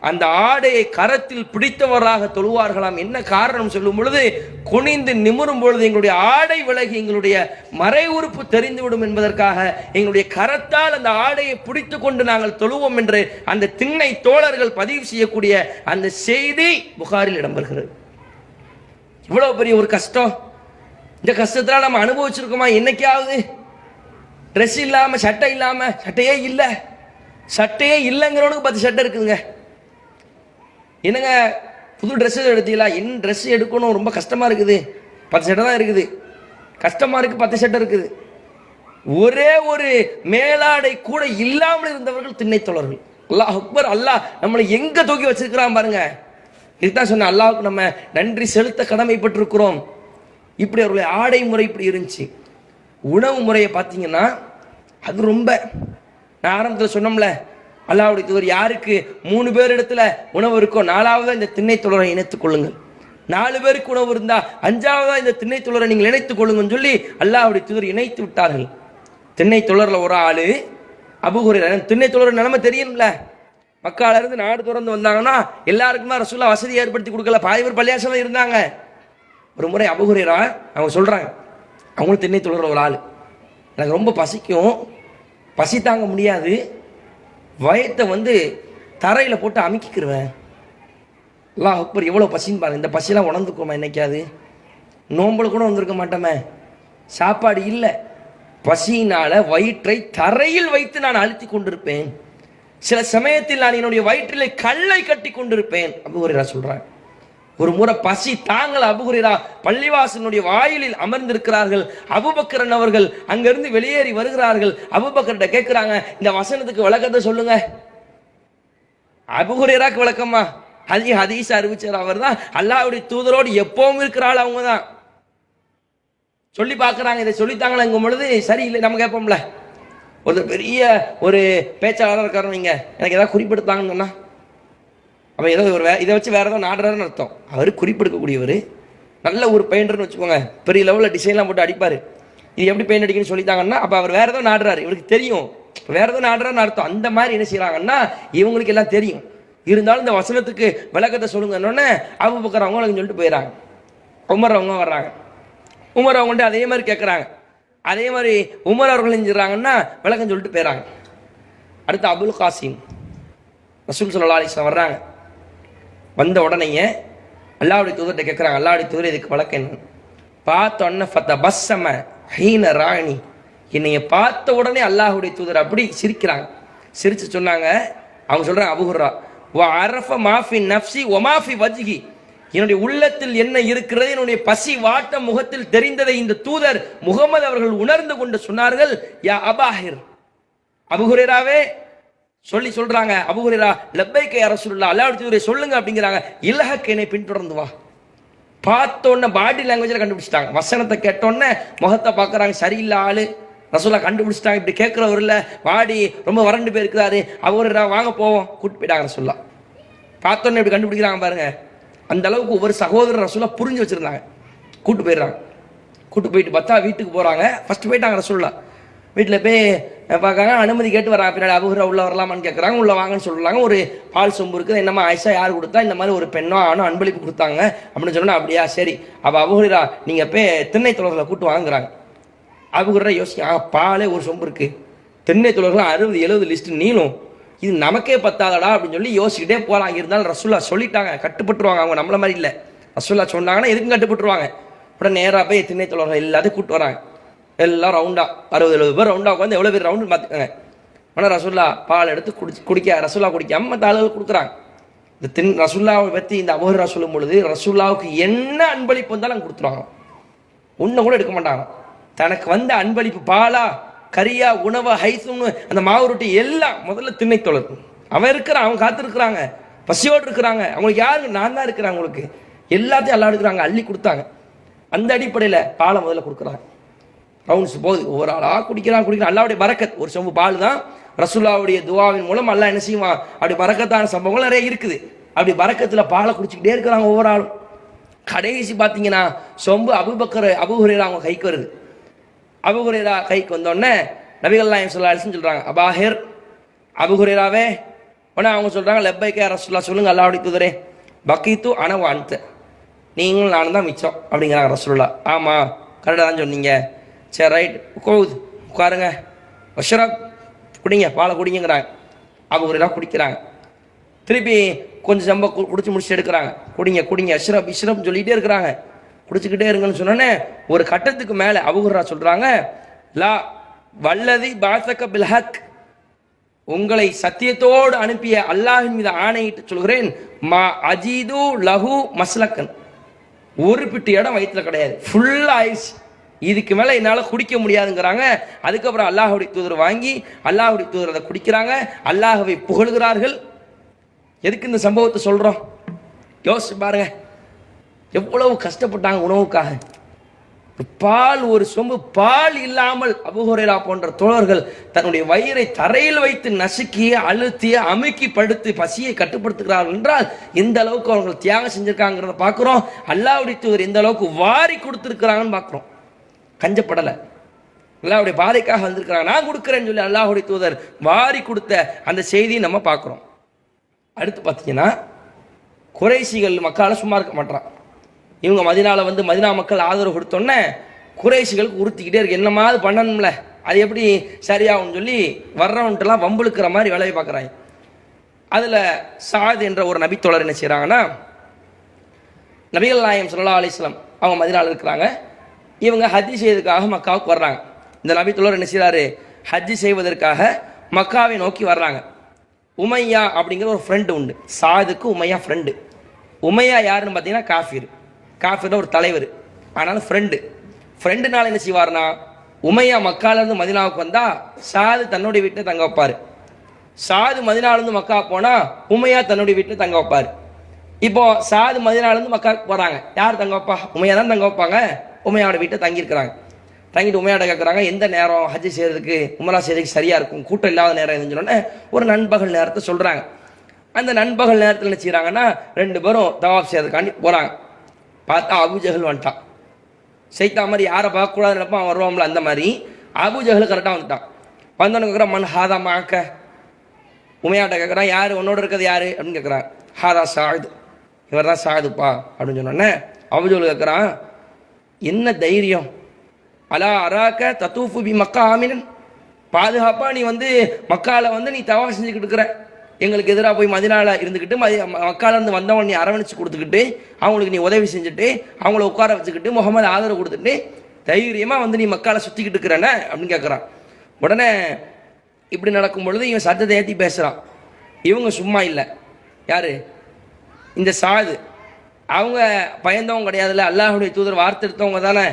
அந்த ஆடையை கரத்தில் பிடித்தவராக தொழுவார்களாம். என்ன காரணம் சொல்லும் பொழுது, குனிந்து நிமிரும் பொழுது எங்களுடைய ஆடை விலகி எங்களுடைய மறை உறுப்பு தெரிந்துவிடும் என்பதற்காக எங்களுடைய கரத்தால் அந்த ஆடையை பிடித்து கொண்டு நாங்கள் தொழுவோம் என்று அந்த திண்ணை தோழர்கள் பதிவு செய்யக்கூடிய அந்த செய்தி புகாரில் இடம்பெறுகிறது. இவ்வளவு பெரிய ஒரு கஷ்டம், இந்த கஷ்டத்தில் நம்ம அனுபவிச்சிருக்கோமா? என்னைக்காவது ட்ரெஸ் இல்லாமல் சட்டை இல்லாமல் சட்டையே இல்லைங்கிறவனுக்கு 10 சட்டை இருக்குதுங்க. என்னங்க புது ட்ரெஸ்ஸு எடுத்தீங்களா? என்ன ட்ரெஸ் எடுக்கணும், ரொம்ப கஷ்டமாக இருக்குது, 10 சட்டை தான் இருக்குது. கஷ்டமாக இருக்குது, 10 சட்டை இருக்குது. ஒரே ஒரு மேலாடை கூட இல்லாமல் இருந்தவர்கள் திண்ணை தோழர்கள். அல்லாஹ் அக்பர். அல்லாஹ் நம்மளை எங்கே தூக்கி வச்சிருக்கிறான் பாருங்க. இதுதான் சொன்ன, அல்லாஹ்வுக்கு நம்ம நன்றி செலுத்த கடமைப்பட்டிருக்கிறோம். இப்படி அவருடைய ஆடை முறை இப்படி இருந்துச்சு. உணவு முறையை பார்த்தீங்கன்னா அது ரொம்ப, நான் ஆரம்பத்தில் சொன்னோம்ல, அல்லாஹ்வுடைய தூதர் யாருக்கு 3 பேர் இடத்துல உணவு இருக்கோ 4ஆவதா இந்த திண்ணை தோழரை இணைத்துக் கொள்ளுங்கள், 4 பேருக்கு உணவு இருந்தா 5ஆவதா இந்த திண்ணை தோழரை நீங்கள் இணைத்துக் கொள்ளுங்கன்னு சொல்லி அல்லாஹ்வுடைய தூதர் இணைத்து விட்டார்கள். திண்ணை தோழர்ல ஒரு ஆளு அபூ ஹுரைரா. திண்ணை தோழர் நிலைமை தெரியும்ல, மக்கால இருந்து நாடு திறந்து வந்தாங்கன்னா எல்லாருக்குமே ரசூலுல்லாஹ் வசதி ஏற்படுத்தி கொடுக்கல, பாதி பேர் பள்ளியாசல இருந்தாங்க. ஒரு முறை அபூ ஹுரைரா அவங்க சொல்றாங்க, அவங்களும் திண்ணை தோழர் ஒரு ஆள், எனக்கு ரொம்ப பசிக்கும், பசி தாங்க முடியாது, வயத்தை தரையில் போட்டு அமுக்கிக்கிருவேன். அல்லாஹ் அக்பர். எவ்வளோ பசின்னு பாருங்க. இந்த பசியெல்லாம் உணர்ந்துக்குமா என்னைக்காது? நோம்புல கூட வந்திருக்க மாட்டோமே. சாப்பாடு இல்லை, பசியினால வயிற்றை தரையில் வைத்து நான் அழுத்தி கொண்டிருப்பேன். சில சமயத்தில் நான் என்னுடைய வயிற்றிலே கல்லை கட்டி கொண்டிருப்பேன். அபூ ஹுரைரா சொல்றாங்க, ஒரு முறை பசி தாங்கல, அபூ ஹுரைரா பள்ளிவாசலுடைய வாயிலில் அமர்ந்திருக்கிறார்கள். அபூபக்கர் அவர்கள் அங்கிருந்து வெளியேறி வருகிறார்கள். அபூபக்கர்கிட்ட கேட்கிறாங்க, இந்த வசனத்துக்கு விளக்கத்தை சொல்லுங்க. அபூ ஹுரைராக்கு விளக்கமா? ஹதீஸ் அறிவிச்சார் அவர் தான், அல்லாஹ்வுடைய தூதரோடு எப்பவும் இருக்கிறாள் அவங்க தான். சொல்லி பார்க்குறாங்க, இதை சொல்லித்தாங்களேங்கும் பொழுது சரியில்லை நம்ம கேட்போம்ல. ஒரு பெரிய ஒரு பேச்சாளர் இருக்காரு, நீங்க எனக்கு ஏதாவது குறிப்பிடுத்தாங்கன்னு சொன்னா அவன் ஏதோ ஒரு இதை வச்சு வேற ஏதோ நாடுறாருன்னு அர்த்தம். அவர் குறிப்பெடுக்கக்கூடியவர், நல்ல ஒரு பெயிண்டர்னு வச்சுக்கோங்க, பெரிய லெவலில் டிசைன்லாம் போட்டு அடிப்பார். இது எப்படி பெயிண்ட் அடிக்கணும்னு சொல்லித்தாங்கன்னா அப்போ அவர் வேற ஏதோ நாடுறாரு, இவருக்கு தெரியும் வேற ஏதோ நாடுறாருன்னு அர்த்தம். அந்த மாதிரி என்ன செய்யறாங்கன்னா இவங்களுக்கு எல்லாம் தெரியும். இருந்தாலும் இந்த வசனத்துக்கு விளக்கத்தை சொல்லுங்கன்னொன்னே அபூபக்கர் அவங்களுக்கு சொல்லிட்டு போயிடறாங்க. உமர் அவங்க வர்றாங்க. உமர் அவங்கள்ட்ட அதே மாதிரி கேட்குறாங்க. அதே மாதிரி உமர் அவர்கள் செஞ்சிடறாங்கன்னா விளக்கம் சொல்லிட்டு போயிடறாங்க. அடுத்து அபுல் காசிம் ரசூல் ஸல்லல்லாஹு அலைஹி வஸல்லம் வர்றாங்க. வந்த உடனேயே அல்லாஹ்வுடைய தூதர்கிட்ட கேட்குறாங்க, அல்லாஹ்வுடைய தூதர் இதுக்கு வழக்கம் என்ன? பார்த்தோன்னே ஃபதபஸ்ஸம ஹீன ராணி, என்னைய பார்த்த உடனே அல்லாஹ்வுடைய தூதர் அப்படி சிரிக்கிறாங்க. சிரிச்சு சொன்னாங்க, அவங்க சொல்றாங்க, அபூ ஹுரைரா வ அரஃப மாஃபி நஃப்ஸி வ மாஃபி வஜ்ஹி, என்னுடைய உள்ளத்தில் என்ன இருக்கிறது, என்னுடைய பசி வாட்ட முகத்தில் தெரிந்ததை இந்த தூதர் முகமது அவர்கள் உணர்ந்து கொண்டு சொன்னார்கள், யா அபாஹிர், அபூ ஹுரைராவே சொல்றாங்க. அபூ ஹுரைரா லப்பைக யா ரசூலுல்லாஹ், அல்லாஹ்வுடைய தூதரை சொல்லுங்க அப்படிங்கிறாங்க. இலஹக், என்னை பின்தொடர்ந்து வா. பார்த்தோன்னே பாடி லாங்குவேஜில் கண்டுபிடிச்சிட்டாங்க. வசனத்தை கேட்டோன்னே முகத்தை பார்க்குறாங்க, சரியில்லை ஆளு, ரசூலுல்லாஹ் கண்டுபிடிச்சிட்டாங்க. இப்படி கேட்குறவர் இல்லை, பாடி ரொம்ப வறண்டு போயிருக்கிறாரு. அபூ ஹுரைரா வாங்க போவோம், கூட்டு போயிட்டாங்க ரசூலுல்லாஹ். பார்த்தோன்னே இப்படி கண்டுபிடிக்கிறாங்க பாருங்க. அந்த அளவுக்கு ஒவ்வொரு சகோதரர் ரசூலுல்லாஹ் புரிஞ்சு வச்சிருந்தாங்க. கூட்டு போயிடுறாங்க. கூட்டு போயிட்டு பார்த்தா வீட்டுக்கு போகிறாங்க. ஃபர்ஸ்ட் போயிட்டாங்க ரசூலுல்லாஹ். வீட்டில் போய் பார்க்காங்க, அனுமதி கேட்டு வராங்க. பின்னாடி அபூ ஹுரைரா உள்ள வரலாமான்னு கேட்குறாங்க. உள்ள வாங்கன்னு சொல்கிறாங்க. ஒரு பால் சொம்பு இருக்குது, என்னம்மா ஆயிஷா யார் கொடுத்தா? இந்த மாதிரி ஒரு பெண்ணோ ஆனோ அன்பளிப்பு கொடுத்தாங்க அப்படின்னு சொன்னா, அப்படியா சரி, அப்போ அபூ ஹுரைரா நீங்கள் போய் திண்ணை தோழர்களை கூட்டு வாங்குறாங்க. அபூ ஹுரைரா யோசிக்க, பாலே ஒரு சொம்பு இருக்குது, திண்ணை தோழர்கள் 60-70 லிஸ்ட் நீளும், இது நமக்கே பத்தாதடா அப்படின்னு சொல்லி யோசிக்கிட்டே போகிறாங்க. இருந்தாலும் ரசூலுல்லாஹ் சொல்லிட்டாங்க, கட்டுப்பட்டுருவாங்க. அவங்க நம்மள மாதிரி இல்லை, ரசூலுல்லாஹ் சொன்னாங்கன்னா எதுக்கும் கட்டுப்பட்டுருவாங்க. அப்புறம் நேராக போய் திண்ணை தோழர்கள் எல்லாத்தையும் கூப்பிட்டு வராங்க. எல்லாம் ரவுண்டா 60-70 பேர் ரவுண்டா உட்காந்து எவ்வளோ பேர் ரவுண்டு பார்த்துக்கோங்க. ஆனால் ரசூலுல்லாஹ் பால் எடுத்து குடிக்க ரசூலுல்லாஹ் குடிக்காம மற்ற ஆளுகள் கொடுக்குறாங்க. இந்த ரசூலுல்லாஹை பற்றி இந்த அபூ ஹுரைரா சொல்லும் பொழுது ரசூலுல்லாஹுக்கு என்ன அன்பளிப்பு வந்தாலும் அவங்க கொடுத்துருவாங்க, ஒன்றும் கூட எடுக்க மாட்டாங்க. தனக்கு வந்த அன்பளிப்பு பாலா கரியா உணவா ஹைசுன்னு அந்த மாவு ரொட்டி எல்லாம் முதல்ல திண்ணை தோழர் அவன் இருக்கிறான், அவங்க காத்திருக்கிறாங்க, பசியோடு இருக்கிறாங்க. அவங்களுக்கு யாருக்கு? நான் தான் இருக்கிறேன், அவங்களுக்கு எல்லாத்தையும் எல்லாம் எடுக்கிறாங்க, அள்ளி கொடுத்தாங்க. அந்த அடிப்படையில் பாலை முதல்ல கொடுக்குறாங்க. ரவுண்ட்ஸ் போகுது, ஒவ்வொரு ஆளாக குடிக்கிறான். அல்லாவுடைய பரக்கத். ஒரு சொம்பு பால் தான் ரசூலுல்லாஹ்வுடைய துவாவின் மூலம் அல்லாஹ் என்ன செய்வான், அப்படி பரக்கத்தான சம்பவங்கள் நிறைய இருக்குது. அப்படி பரக்கத்தில் பாலை குடிச்சிக்கிட்டே இருக்கிறாங்க ஒவ்வொரு ஆளும். கடைசி பார்த்தீங்கன்னா சொம்பு அபூ ஹுரைரா அவங்க கைக்கு வருது. அபூ ஹுரைரா கைக்கு வந்தோடனே நபிகள் நாயகம் ஸல்லல்லாஹு அலைஹி வஸல்லம் சொல்கிறாங்க, அபாஹிர், அபூ ஹுரைராவே. உடனே அவங்க சொல்கிறாங்க, லப்பைக யா ரசூலுல்லாஹ், சொல்லுங்க அல்லாஹ்வுடைய தூதரே, பக்கீத்து அன வ அன்த, நீங்களும் நானும் தான் மிச்சம் அப்படிங்கிறாங்க ரசூலுல்லாஹ். ஆமாம், கரெக்டாக தான் சொன்னீங்க. சரி ரைட், உட்காருங்க, வஷ்ரப், குடிங்க, பாலை குடிங்கிறாங்க. அபூ ஹுரைரா குடிக்கிறாங்க. திருப்பி கொஞ்சம் சம்ப குடிச்சு முடிச்சுட்டு எடுக்கிறாங்க. குடிங்க இஷ்ரப் இஷ்ரப்னு சொல்லிகிட்டே இருக்கிறாங்க. குடிச்சுக்கிட்டே இருங்கன்னு சொன்னோன்னே ஒரு கட்டத்துக்கு மேலே அபூ ஹுரைரா சொல்கிறாங்க, லா வல்லதி பாசக பில்ஹக், உங்களை சத்தியத்தோடு அனுப்பிய அல்லாஹின் மீது ஆணையிட்டு சொல்கிறேன், மா அஜீது லஹு மஸ்லக்கன், ஒரு பிட்டு இடம் வயிற்றுல கிடையாது, ஃபுல்லா ஆயிடுச்சு, இதுக்கு மேல என்னால குடிக்க முடியாதுங்கிறாங்க. அதுக்கப்புறம் அல்லாஹுடைய தூதர் வாங்கி அல்லாஹுடைய தூதர் அதை குடிக்கிறாங்க, அல்லாஹவை புகழ்கிறார்கள். எதுக்கு இந்த சம்பவத்தை சொல்றோம்? யோசிச்சு பாருங்க, எவ்வளவு கஷ்டப்பட்டாங்க உணவுக்காக. பால், ஒரு சொம்பு பால் இல்லாமல் அபூ ஹுரைரா போன்ற தோழர்கள் தன்னுடைய வயிறை தரையில் வைத்து நசுக்கி அழுத்தி அமுக்கி படுத்து பசியை கட்டுப்படுத்துகிறார்கள் என்றால் எந்த அளவுக்கு அவர்கள் தியாகம் செஞ்சிருக்காங்கிறத பார்க்கிறோம். அல்லாஹ்வுடைய தூதர் எந்த அளவுக்கு வாரி கொடுத்திருக்கிறாங்கன்னு பார்க்கிறோம். கஞ்சப்படலை, அல்லாஹ்வுடைய பாதைக்காக வந்திருக்கிறாங்க, நான் கொடுக்குறேன்னு சொல்லி அல்லாஹ்வுடைய தூதர் வாரி கொடுத்த அந்த செய்தியை நம்ம பார்க்கிறோம். அடுத்து பார்த்தீங்கன்னா, குறைஷிகள் மக்கால சும்மா இருக்க மாட்டான். இவங்க மதினால வந்து மதினா மக்கள் ஆதரவு கொடுத்தோன்னே குறைஷிகளுக்கு உறுத்திக்கிட்டே இருக்கு, என்னமாவது பண்ணணும்ல, அது எப்படி சரியாகும்னு சொல்லி வர்றவன்ட்டுலாம் வம்புழுக்கிற மாதிரி வேலையை பார்க்குறாங்க. அதில் சாத் என்ற ஒரு நபித்தோழர் என்ன செய்கிறாங்கன்னா, நபிகள் நாயகம் ஸல்லல்லாஹு அலைஹி வஸல்லம் அவங்க மதினால இருக்கிறாங்க, இவங்க ஹஜ்ஜி செய்வதற்காக மக்காவுக்கு வர்றாங்க. இந்த நபித்தோழர் என்ன செய்கிறாரு, ஹஜ்ஜி செய்வதற்காக மக்காவை நோக்கி வர்றாங்க. உமையா அப்படிங்கிற ஒரு ஃப்ரெண்டு உண்டு, சாதுக்கு உமையா ஃப்ரெண்டு. உமையா யாருன்னு பார்த்தீங்கன்னா காஃபிர் ஒரு தலைவர், ஆனாலும் ஃப்ரெண்டுனால என்ன செய்வார்னா, உமையா மக்காலேருந்து மதினாவுக்கு வந்தால் சாது தன்னுடைய வீட்டில் தங்க வைப்பார், சாது மதினாலேருந்து மக்கா போனால் உமையா தன்னுடைய வீட்டில் தங்க வைப்பார். இப்போ சாது மதினாலேருந்து மக்காவுக்கு போகிறாங்க, யார் தங்க வைப்பா? உமையா தான் தங்க வைப்பாங்க. உமையாவோட வீட்டை தங்கியிருக்கிறாங்க. தங்கிட்டு உமையாட கேட்குறாங்க, எந்த நேரம் ஹஜ்ஜி செய்யறதுக்கு உம்ரா செய்யறதுக்கு சரியாக இருக்கும், கூட்டம் இல்லாத நேரம் எதுன்னு சொன்னோன்னே ஒரு நண்பகல் நேரத்தை சொல்கிறாங்க. அந்த நண்பகல் நேரத்தில் என்ன செய்கிறாங்கன்னா, 2 பேரும் தவாப் செய்யறதுக்காண்டி போகிறாங்க. பார்த்தா அபூஜஹல் வந்துட்டான். சைத்தா மாதிரி யாரை பார்க்கக்கூடாது நினைப்பா அவன் வருவான்ல, அந்த மாதிரி அபூஜஹல் கரெக்டாக வந்துட்டான். வந்தவனு கேட்குறான், மன் ஹாதா மாக்க, உமையாட்ட கேட்குறான், யார் உன்னோட இருக்கிறது யார் அப்படின்னு கேட்குறான். ஹாதா சாது, இவர் தான் சாதுப்பா அப்படின்னு சொன்னோன்னே அபூஜஹல் கேட்குறான், என்ன தைரியம், அலா அராக்க தத்தூஃபு பி மக்கா ஆமினன், பாதுகாப்பா நீ வந்து மக்கால வந்து நீ தவாப் செஞ்சுக்கிட்டு இருக்கிற, எங்களுக்கு எதிராக போய் மதினால இருந்துக்கிட்டு மக்கால இருந்து வந்தவன் நீ அரவணைச்சு கொடுத்துக்கிட்டு அவங்களுக்கு நீ உதவி செஞ்சுட்டு அவங்கள உட்கார வச்சுக்கிட்டு முகமது ஆதரவு கொடுத்துட்டு தைரியமா வந்து நீ மக்கால சுத்திக்கிட்டு இருக்கிறன அப்படின்னு கேட்குறான். உடனே இப்படி நடக்கும் பொழுது இவன் சத்தத்தை ஏற்றி பேசுறான். இவங்க சும்மா இல்லை, யாரு இந்த சாது, அவங்க பயந்தவங்க கிடையாதுல்ல, அல்லாஹ்வுடைய தூதர் வார்த்தை எடுத்தவங்க தானே.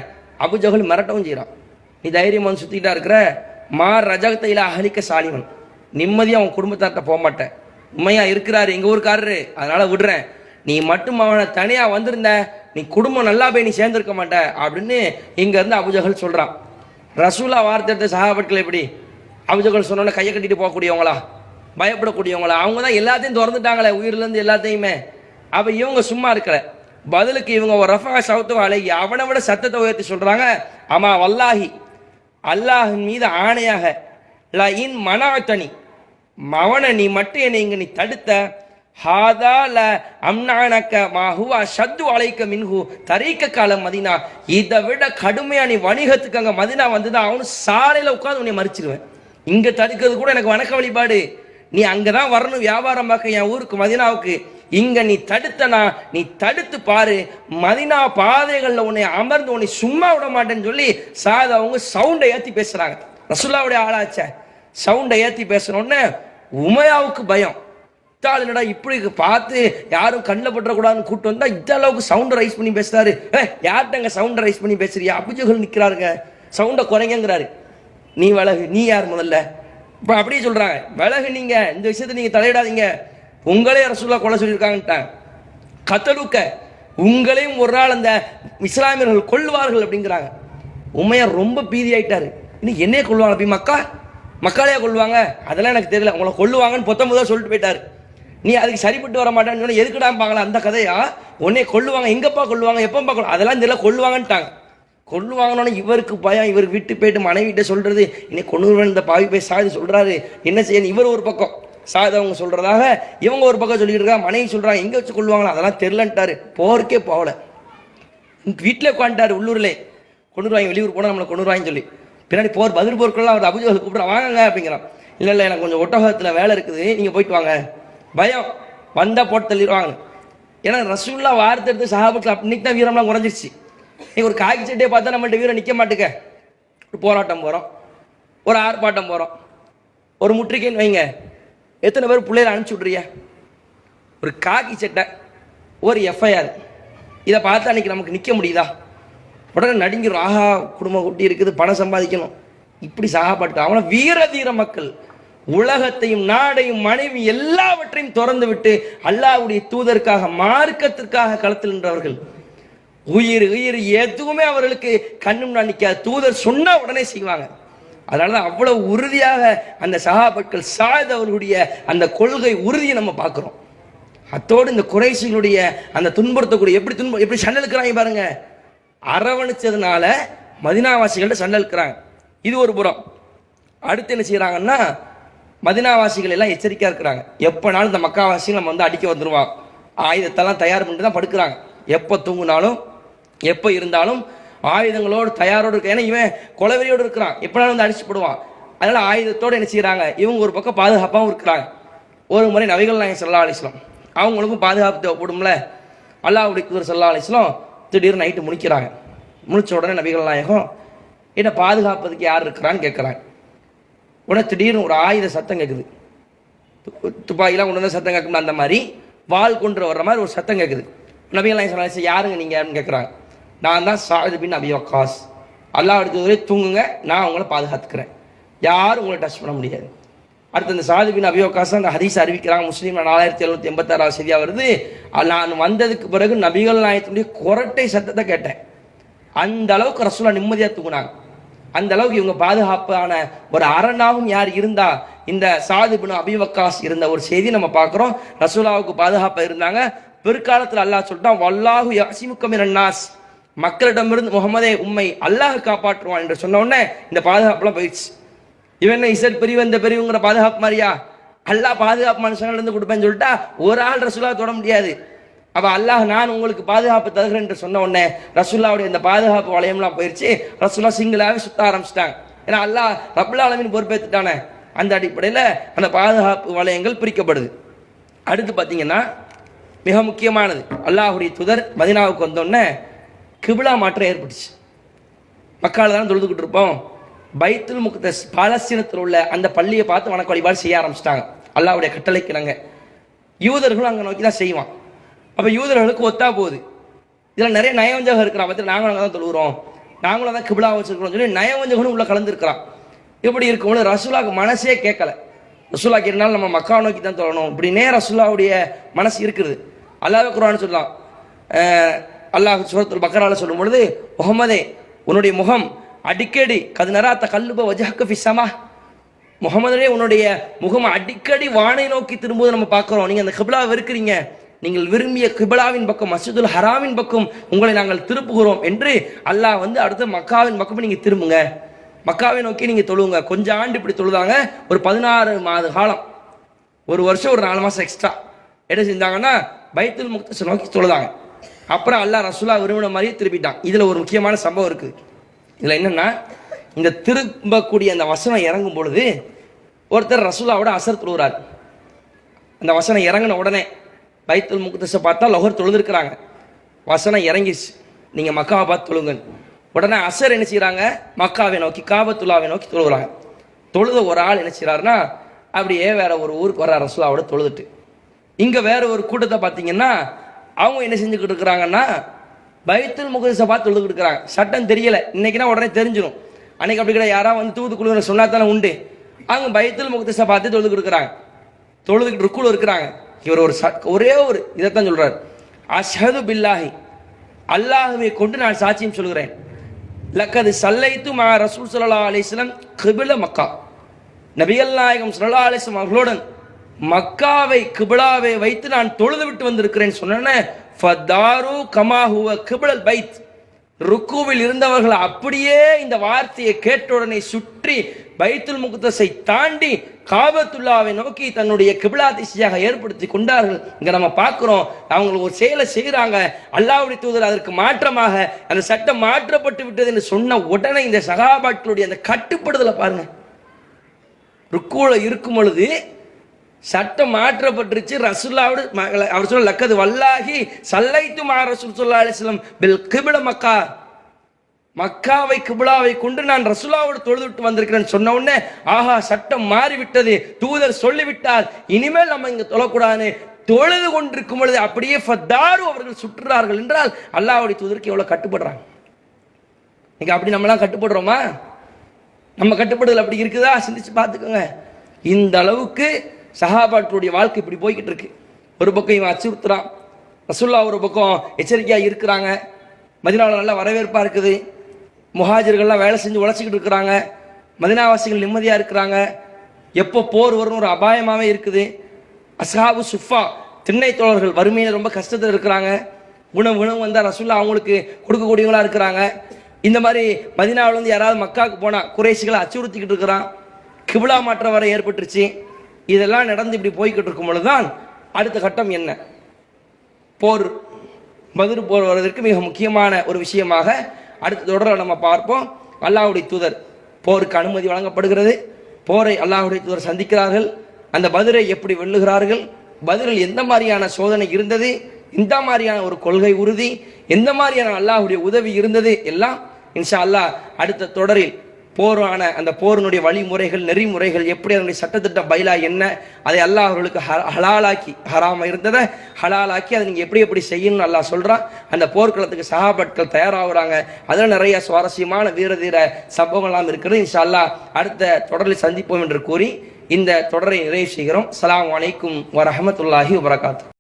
அபூஜஹல் மிரட்டவும் செய்கிறான், நீ தைரியமா வந்து சுத்திட்டா இருக்கிற, மா ரஜகத்தை இல்ல அஹலிக்க சாலிமன், நிம்மதியாக அவன் குடும்பத்தார்ட்ட போக மாட்டேன், உண்மையா இருக்கிறாரு எங்கள் ஊருக்காரரு, அதனால விடுறேன், நீ மட்டும் அவனை தனியாக வந்திருந்த நீ குடும்பம் நல்லா போய் நீ சேர்ந்துருக்க மாட்ட அப்படின்னு இங்கேருந்து அபூஜஹல் சொல்கிறான். ரசூலா வார்த்தை எடுத்த சஹாபாக்கள் எப்படி அபூஜஹல் சொன்னோன்னே கையை கட்டிட்டு போகக்கூடியவங்களா, பயப்படக்கூடியவங்களா? அவங்க தான் எல்லாத்தையும் திறந்துட்டாங்களே, உயிரிலேருந்து எல்லாத்தையுமே. அப்போ இவங்க சும்மா இருக்கல, பதிலுக்கு இவங்க ஒரு ரஃபா சவுத்து அழகி அவனை விட சத்தத்தை உயர்த்தி சொல்கிறாங்க, ஆமா வல்லாஹி, அல்லாஹின் மீது ஆணையாக, லஇன் மனாத்தனி, மவனை நீ மட்டும் என்னை இங்க நீ தடுத்த, ஹாதா ல அம்னானக மாஹுவா ஷத்து அலைக்க மின்ஹு தரீக்க காலம் மதினா, இதை விட கடுமையா நீ வணிகத்துக்கு அங்க மதினா வந்துதான் அவனு சாலையில உட்காந்து உன்னை மறிச்சிருவேன், இங்க தடுக்கிறது கூட எனக்கு வணக்க வழிபாடு, நீ அங்கதான் வரணும் வியாபாரம் பார்க்க என் ஊருக்கு மதினாவுக்கு, இங்க நீ தடுத்தனா நீ தடுத்து பாரு, மதினா பாதைகள்ல உன்னை அமர்ந்து உன்னை சும்மா விட மாட்டேன்னு சொல்லி சாது அவங்க சவுண்டை ஏத்தி பேசுறாங்க. ரசூலுல்லாஹ்வுடைய ஆளாச்ச சவுண்டை ஏற்றி பேசணுன்னு உமையாவுக்கு பயம், என்னடா இப்படி பார்த்து யாரும் கண்ணில் பற்றக்கூடாதுன்னு கூப்பிட்டு வந்தா இந்த அளவுக்கு சவுண்டை ரைஸ் பண்ணி பேசுறாரு, யார்கிட்டங்க சவுண்டை ரைஸ் பண்ணி பேசுறியா, அபூஜஹல் நிற்கிறாருங்க, சவுண்டை குறைங்கிறாரு, நீ விலகு, நீ யார் முதல்ல, இப்போ அப்படியே சொல்றாங்க, விலகு, நீங்க இந்த விஷயத்தை நீங்க தலையிடாதீங்க, உங்களே ரசூலுல்லாஹ் கொலை சொல்லியிருக்காங்கட்டாங்க, கத்தலுக்க உங்களையும் ஒரு நாள் அந்த இஸ்லாமியர்கள் கொல்லுவார்கள் அப்படிங்கிறாங்க. உமையா ரொம்ப பீதி ஆயிட்டாரு, இன்னும் என்னையே கொள்வாங்க, அப்படி மக்காலையா கொள்வாங்க, அதெல்லாம் எனக்கு தெரியல, உங்களை கொள்ளுவாங்கன்னு 19 சொல்லிட்டு போயிட்டாரு, நீ அதுக்கு சரிப்பட்டு வர மாட்டேன்னு சொன்னா எதுக்குடாம்பாங்களா அந்த கதையா, உன்னை கொள்ளுவாங்க, எங்கப்பா கொள்ளுவாங்க, எப்பப்பா கொள்ளுவாங்க, அதெல்லாம் தெரியல, கொள்ளுவாங்கன்ட்டாங்க. கொள்ளுவாங்கன்னு இவருக்கு பயம், இவருக்கு விட்டு போயிட்டு மனைவிட்ட சொல்றது, இன்னைக்கு கொண்டு இந்த பாவி போய் சாதி சொல்றாரு என்ன செய்யணும், இவர் ஒரு பக்கம் சாதி அவங்க சொல்றதாக இவங்க ஒரு பக்கம் சொல்லிட்டு இருக்காங்க, மனைவி சொல்றாங்க எங்க வச்சு கொள்ளுவாங்களா, அதெல்லாம் தெரிலன்ட்டாரு, போருக்கே போகல, வீட்டிலே உட்காந்துட்டாரு, உள்ளூர்லே கொண்டு வருவாங்க, வெளியூர் போனால் நம்மளை கொண்டு வருவாங்கன்னு சொல்லி, பின்னாடி பதில் போருக்கெல்லாம் அவர் அபூஜஹல் கூப்பிட்றான், வாங்க அப்படிங்கிறான், இல்லை எனக்கு கொஞ்சம் ஒட்டகத்தில் வேலை இருக்குது நீங்கள் போயிட்டு வாங்க, பயம் வந்தால் போட்டு தள்ளிடுவாங்க. ஏன்னா ரசூலுல்லாஹ் வார்த்தை எடுத்து சஹாபாக்கள் இன்னைக்கு தான் வீரம்லாம் குறைஞ்சிருச்சு, நீங்கள் ஒரு காய்ச்சி சட்டையை பார்த்தா நம்மள்ட்ட வீரம் நிற்க மாட்டேங்க, ஒரு போராட்டம் போகிறோம், ஒரு ஆர்ப்பாட்டம் போகிறோம், ஒரு முற்றுகைன்னு வைங்க, எத்தனை பேர் பிள்ளைகளை அனுப்பிச்சி விட்றியா? ஒரு காக்கி சட்டை, ஒரு எஃப்ஐஆர், இதை பார்த்தா அன்றைக்கி நமக்கு நிற்க முடியுதா? உடனே நடுங்கிடும், ஆஹா குடும்பம் குட்டி இருக்குது, பணம் சம்பாதிக்கணும், இப்படி சகாப்பட்டு அவனை வீர தீர மக்கள் உலகத்தையும் நாடையும் மனைவி எல்லாவற்றையும் திறந்து விட்டு அல்லாஹ்வுடைய தூதருக்காக மார்க்கத்திற்காக களத்தில் நின்றவர்கள். உயிர் உயிர் எதுவுமே அவர்களுக்கு கண்ணும் நிற்காது, தூதர் சொன்னா உடனே செய்வாங்க. அதனாலதான் அவ்வளவு உறுதியாக அந்த சஹாபாக்கள் சாயத் அவர்களுடைய அந்த கொள்கை உறுதியை நம்ம பார்க்கிறோம். அத்தோடு இந்த குறைஷிகளுடைய அந்த துன்புறுத்தக்கூடிய எப்படி சண்டை இருக்கிறாங்க பாருங்க. அரவணைச்சதுனால மதினாவாசிகள்ட்ட சண்டை இருக்கிறாங்க. இது ஒரு புறம். அடுத்து என்ன செய்யறாங்கன்னா, மதினாவாசிகள் எல்லாம் எச்சரிக்கையா இருக்கிறாங்க. எப்பனாலும் இந்த மக்காவாசிகள் நம்ம வந்து அடிக்க வந்துருவான், ஆயுதத்தெல்லாம் தயார் பண்ணிட்டு தான் படுக்கிறாங்க. எப்போ தூங்குனாலும் எப்போ இருந்தாலும் ஆயுதங்களோடு தயாரோடு இருக்க. ஏன்னா இவன் கொலவெறியோடு இருக்கிறான், எப்பனாலும் வந்து அடிச்சு போடுவான். அதனால ஆயுதத்தோடு என்ன செய்யறாங்க, இவங்க ஒரு பக்கம் பாதுகாப்பாகவும் இருக்கிறாங்க. ஒரு முறை நபிகள் நாயகம் ஸல்லல்லாஹு அலைஹி வஸல்லம் அவங்களுக்கும் பாதுகாப்பு தேவைப்படும்ல, அல்லாஹ்வுடைய தூதர் ஸல்லல்லாஹு அலைஹி வஸல்லம் திடீர்னு நைட்டு முழிக்கிறாங்க. முழிச்ச உடனே நபிகள் நாயகம் என்ன பாதுகாப்பதுக்கு யார் இருக்கிறான்னு கேட்குறாங்க. உடனே திடீர்னு ஒரு ஆயுத சத்தம் கேட்குது. துப்பாக்கிலாம் கொண்டு வந்து சத்தம் கேட்கணும், அந்த மாதிரி வாள் கொண்டு வர்ற மாதிரி ஒரு சத்தம் கேட்குது. நபிகள் நாயகம் ஸல்லல்லாஹு அலைஹி வஸல்லம் யாருங்க நீங்கள் அப்படின்னு கேட்குறாங்க. நான் தான் சாயித் பின் அபி வக்காஸ், அல்லாஹ்வுடைய தூதரே தூங்குங்க, நான் உங்களை பாதுகாத்துக்கிறேன், யாரும் உங்களை டச் பண்ண முடியாது. அடுத்து அந்த சாயித் பின் அபி வக்காஸ் அந்த ஹதீஸ் அறிவிக்கிறாங்க. முஸ்லீம் 4786 செய்தியாக வருது. நான் வந்ததுக்கு பிறகு நபிகள் நாயகத்துடைய குரட்டை சத்தத்தை கேட்டேன். அந்த அளவுக்கு ரசூலா நிம்மதியாக தூங்குனாங்க. அந்த அளவுக்கு இவங்க பாதுகாப்பான ஒரு அரணாவும் யார் இருந்தா, இந்த சாயித் பின் அபி வக்காஸ் இருந்த ஒரு செய்தி நம்ம பார்க்குறோம். ரசூலாவுக்கு பாதுகாப்பாக இருந்தாங்க. பிற்காலத்தில் அல்லாஹ் சொல்லிட்டான், வல்லாஹு யஸிமுக மினன் நாஸ், மக்களிடமிருந்து முகமதே உம்மை அல்லாஹ் காப்பாற்றுவான் என்று சொன்ன உடனே இந்த பாதுகாப்புலாம் போயிடுச்சு. இவன் என்ன இசட் பிரிவு இந்த பிரிவுங்கிற பாதுகாப்பு மாதிரியா? அல்லாஹ் பாதுகாப்பு மனுஷங்கள் இருந்து கொடுப்பேன்னு சொல்லிட்டா ஒரு ஆள் ரசூலா தொட முடியாது. அப்ப அல்லாஹ் நான் உங்களுக்கு பாதுகாப்பு தருகிறேன் என்று சொன்ன உடனே ரசூல்லாவுடைய இந்த பாதுகாப்பு வளையம்லாம் போயிடுச்சு. ரசூல்லா சிங்கிளாவே சுத்த ஆரம்பிச்சிட்டாங்க. ஏன்னா அல்லாஹ் ரப்புல் ஆலமீன் பொறுப்பேற்றுட்டானே. அந்த அடிப்படையில் அந்த பாதுகாப்பு வளையங்கள் பிரிக்கப்படுது. அடுத்து பார்த்தீங்கன்னா மிக முக்கியமானது, அல்லாஹ்வுடைய தூதர் மதீனாவுக்கு வந்தோடனே கிபிலா மாற்றம் ஏற்பட்டுச்சு. மக்கால தான் தொழுதுகிட்டு இருப்போம், பைத்துல் முக்தஸ் பாலஸ்தீனத்தில் உள்ள அந்த பள்ளியை பார்த்து வணக்க வழிபாடு செய்ய ஆரம்பிச்சிட்டாங்க. அல்லாஹ்வுடைய கட்டளைக்கு நாங்க யூதர்களும் அங்கே நோக்கி தான் செய்வான். அப்போ யூதர்களுக்கு ஒத்தா போகுது. இதில் நிறைய நயவஞ்சகம் இருக்கிறான். பார்த்து நாங்களும் அங்கே தான் தொழுகிறோம், நாங்களும் தான் கிபிலா வச்சிருக்கிறோம் சொல்லி நயவஞ்சகனும் உள்ள கலந்துருக்கிறான். இப்படி இருக்கும்போது ரசூலாவுக்கு மனசே கேட்கல. ரசூலா கேட்டாலும் நம்ம மக்கா நோக்கி தான் தொழணும் இப்படின்னே ரசூலாவுடைய மனசு இருக்குது. அல்லாஹ் குர்ஆன் சொல்லலாம், அல்லாஹ் சூரத்துல் பக்ரால சொல்லும் பொழுது, முகமதே உன்னுடைய முகம் அடிக்கடி கதுநராத்த கல்லுப வஜஹக்க ஃபிஸ்ஸமா, முகமதே உன்னுடைய முகம் அடிக்கடி வானை நோக்கி திரும்புவதை நம்ம பார்க்குறோம். நீங்கள் அந்த கிபிலாவை இருக்கிறீங்க, நீங்கள் விரும்பிய கிபிலாவின் பக்கம் மஸ்ஜிதுல் ஹராமின் பக்கம் உங்களை நாங்கள் திருப்புகிறோம் என்று அல்லாஹ் வந்து அடுத்து மக்காவின் பக்கம் நீங்கள் திரும்புங்க, மக்காவை நோக்கி நீங்கள் தொழுவுங்க. கொஞ்சம் ஆண்டு இப்படி தொழுதாங்க. ஒரு 16 மாத காலம், ஒரு வருஷம் ஒரு 4 மாதம் எக்ஸ்ட்ரா என்ன செஞ்சாங்கன்னா பைத்துல் முக்தஸ் நோக்கி தொழுதாங்க. அப்புறம் அல்லாஹ் ரசூலா விரும்பின மாதிரியே திருப்பிட்டான். இதில் ஒரு முக்கியமான சம்பவம் இருக்குது. இதில் என்னென்னா, இந்த திரும்பக்கூடிய அந்த வசனம் இறங்கும் பொழுது ஒருத்தர் ரசூலாவோட அசர் தொழுகிறார். அந்த வசனம் இறங்கின உடனே பைத்துல் முக்தஸை பார்த்தா லொஹர் தொழுதுருக்கிறாங்க. வசனம் இறங்கிச்சு, நீங்கள் மக்காவை பார்த்து தொழுங்க. உடனே அசர் என்ன செய்கிறாங்க, மக்காவை நோக்கி காபத்துல்லாவை நோக்கி தொழுகிறாங்க. தொழுத ஒரு ஆள் என்ன செய்கிறாருன்னா அப்படியே வேற ஒரு ஊருக்கு வர ரசூலாவோட தொழுதுட்டு, இங்கே வேற ஒரு கூட்டத்தை பார்த்தீங்கன்னா அவங்க என்ன செஞ்சுக்கிட்டு இருக்கிறாங்கன்னா பைத்துல் முக்தஸை பார்த்து தொழுதுகிட்டு இருக்கிறாங்க. சட்டம் தெரியலை, இன்னைக்குனா உடனே தெரிஞ்சிடும். அன்னைக்கு அப்படி கிடையாது, யாராவது வந்து தூதுக்குழு சொன்னா தானே உண்டு. அவங்க பைத்துல் முக்தஸை பார்த்து தொழுதுகிட்டு இருக்கிறாங்க. தொழுதுகிட்டு ருக்குல இருக்கிறாங்க. இவர் ஒரே ஒரு இதைத்தான் சொல்றாரு, அஷ்ஹது பில்லாஹி, அல்லாஹ்வை கொண்டு நான் சாட்சியம் சொல்கிறேன், லக்கது சல்லைத்து மா ரசூல் ஸல்லல்லாஹு அலைஹி வஸல்லம் கிபில மக்கா, நபிகள் நாயகம் ஸல்லல்லாஹு அலைஹி வஸல்லம் அவர்களுடன் மக்காவை கிபிலாவை வைத்து நான் தொழுது விட்டு வந்திருக்கிறேன் சொன்னேன். ஃபதாரு கமா ஹுவ கிபிலல் பைத், ருக்குவில் இருந்தவர்கள் அப்படியே இந்த வார்த்தையை கேட்ட உடனே சுற்றி பைத்துல் முக்தஸை தாண்டி காபத்துல்லாவை நோக்கி தன்னுடைய கிபிலா திசையாக ஏற்படுத்தி கொண்டார்கள். இங்க நம்ம பார்க்கிறோம், அவங்க ஒரு செயலை செய்கிறாங்க, அல்லாஹ்வுடைய தூதர் அதற்கு மாற்றமாக அந்த சட்டம் மாற்றப்பட்டு விட்டது என்று சொன்ன உடனே இந்த சகாபாக்களுடைய அந்த கட்டுப்படுதலை பாருங்க. ருக்குல இருக்கும் பொழுது சட்டம் மாற்றப்பட்டுருச்சு. ரசூலுல்லாஹ் அவர் சொல்ல லக்கது வல்லாஹி சல்லைத்து மா ரசூல் ஸல்லல்லாஹு அலைஹி வஸல்லம் பில் கிபில மக்கா, மக்காவை கிப்லாவை கொண்டு நான் ரசூலாவோடு தொழுதுட்டு வந்திருக்கிறேன்னு சொன்ன உடனே ஆஹா சட்டம் மாறிவிட்டது, தூதர் சொல்லிவிட்டார், இனிமேல் நம்ம இங்க தொழக்கூடாதுன்னு தொழுது கொண்டிருக்கும் பொழுது அப்படியே ஃபத்தாரு அவர்கள் சுற்றுறார்கள் என்றால் அல்லாஹ்வுடைய தூதருக்கு எவ்வளவு கட்டுப்படுறாங்க. நீங்க அப்படி நம்மளாம் கட்டுப்படுறோமா? நம்ம கட்டுப்படுதல் அப்படி இருக்குதா? சிந்திச்சு பார்த்துக்கோங்க. இந்த அளவுக்கு சஹாபாக்களுடைய வாழ்க்கை இப்படி போய்கிட்டு இருக்கு. ஒரு பக்கம் இவன் அச்சுறுத்துறான், ரசூல்லா ஒரு பக்கம் எச்சரிக்கையா இருக்கிறாங்க, மதீனாவுல நல்ல வரவேற்பா இருக்குது, முஹாஜிர்கள்லாம் வேலை செஞ்சு உழைச்சிக்கிட்டு இருக்கிறாங்க, மதீனாவாசிகள் நிம்மதியா இருக்கிறாங்க, எப்போ போர் வரும்னு ஒரு அபாயமாவே இருக்குது. அஸ்ஹாபு சுஃபா திண்ணை தோழர்கள் வறுமையில ரொம்ப கஷ்டத்தில் இருக்கிறாங்க, உணவு வந்தால் ரசூல்லா அவங்களுக்கு கொடுக்கக்கூடியவங்களா இருக்கிறாங்க. இந்த மாதிரி மதீனாவுல இருந்து யாராவது மக்காவுக்கு போனா குறைஷிகளை அச்சுறுத்திக்கிட்டு இருக்கிறான், கிப்லா மாற்றம் வர ஏற்பட்டுருச்சு. இதெல்லாம் நடந்து இப்படி போய்கிட்டு இருக்கும் பொழுதுதான் அடுத்த கட்டம் என்ன? போர். பத்ர் போர் வருவதற்கு மிக முக்கியமான ஒரு விஷயமாக அடுத்த தொடரில் நம்ம பார்ப்போம். அல்லாஹ்வுடைய தூதர் போருக்கு அனுமதி வழங்கப்படுகிறது, போரை அல்லாஹ்வுடைய தூதர் சந்திக்கிறார்கள், அந்த பத்ரை எப்படி வெல்லுகிறார்கள், பத்ரில் எந்த மாதிரியான சோதனை இருந்தது, இந்த மாதிரியான ஒரு கொள்கை உறுதி, எந்த மாதிரியான அல்லாஹ்வுடைய உதவி இருந்தது, எல்லாம் இன்ஷா அல்லாஹ் அடுத்த தொடரில் போரான அந்த போரினுடைய வழிமுறைகள் நெறிமுறைகள் எப்படி, அதனுடைய சட்டத்திட்ட பைலா என்ன, அதை அல்லாஹ் அவர்களுக்கு ஹலாலாக்கி, ஹராம இருந்ததை ஹலாலாக்கி அதை நீங்க எப்படி எப்படி செய்யணும்னு அல்லாஹ் சொல்றான். அந்த போர்க்களத்துக்கு சஹாபாக்கள் தயாராகிறாங்க. அதில் நிறைய சுவாரஸ்யமான வீரதீர சம்பவங்கள்லாம் இருக்கிறது. இன்ஷா அல்லாஹ் அடுத்த தொடரில் சந்திப்போம் என்று கூறி இந்த தொடரை நிறைவு செய்கிறோம். அஸ்ஸலாமு அலைக்கும் வரஹ்மத்துல்லாஹி வபரகாத்துஹு.